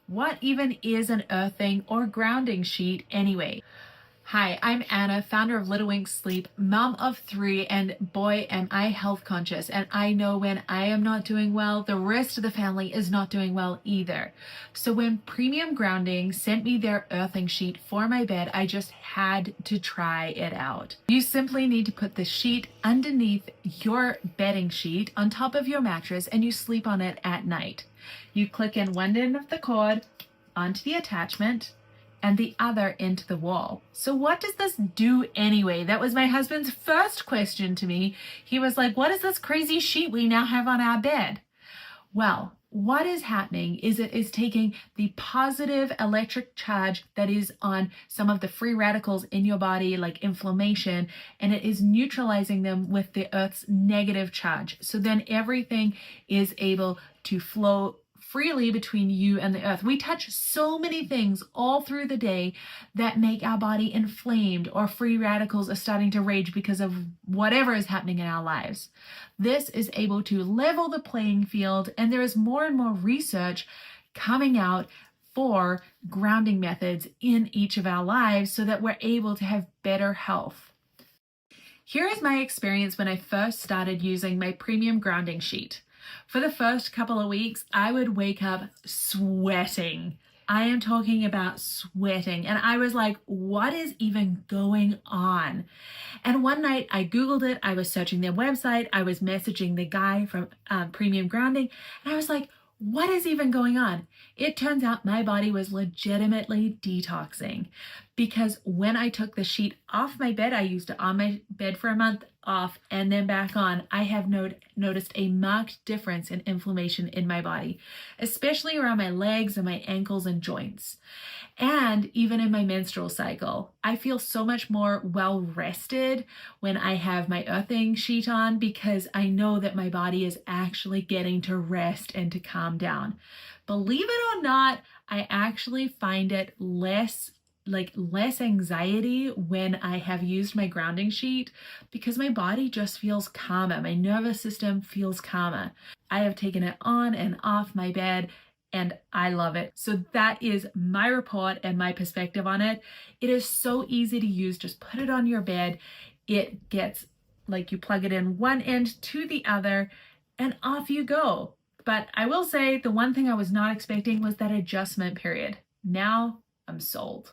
What even is an earthing or grounding sheet anyway? Hi, I'm Anna, founder of Little Wink Sleep, mom of 3, and boy, am I health conscious. And I know when I am not doing well, the rest of the family is not doing well either. So when Premium Grounding sent me their earthing sheet for my bed, I just had to try it out. You simply need to put the sheet underneath your bedding sheet on top of your mattress and you sleep on it at night. You click in one end of the cord onto the attachment and the other into the wall. So what does this do anyway? That was my husband's first question to me. He was like, what is this crazy sheet we now have on our bed? Well, what is happening is it is taking the positive electric charge that is on some of the free radicals in your body, like inflammation, and it is neutralizing them with the Earth's negative charge. So then everything is able to flow freely between you and the earth. We touch so many things all through the day that make our body inflamed, or free radicals are starting to rage because of whatever is happening in our lives. This is able to level the playing field, and there is more and more research coming out for grounding methods in each of our lives so that we're able to have better health. Here is my experience when I first started using my Premium Grounding Sheet. For the first couple of weeks, I would wake up sweating. I am talking about sweating. And I was like, what is even going on? And one night I Googled it. I was searching their website. I was messaging the guy from Premium Grounding. And I was like, what is even going on? It turns out my body was legitimately detoxing, because when I took the sheet off my bed, I used it on my bed for a month, off and then back on, I have noticed a marked difference in inflammation in my body, especially around my legs and my ankles and joints. And even in my menstrual cycle, I feel so much more well rested when I have my earthing sheet on, because I know that my body is actually getting to rest and to calm down. Believe it or not, I actually find it less anxiety when I have used my grounding sheet, because my body just feels calmer. My nervous system feels calmer. I have taken it on and off my bed and I love it. So that is my report and my perspective on it. It is so easy to use. Just put it on your bed. It gets like you plug it in one end to the other and off you go. But I will say the one thing I was not expecting was that adjustment period. Now I'm sold.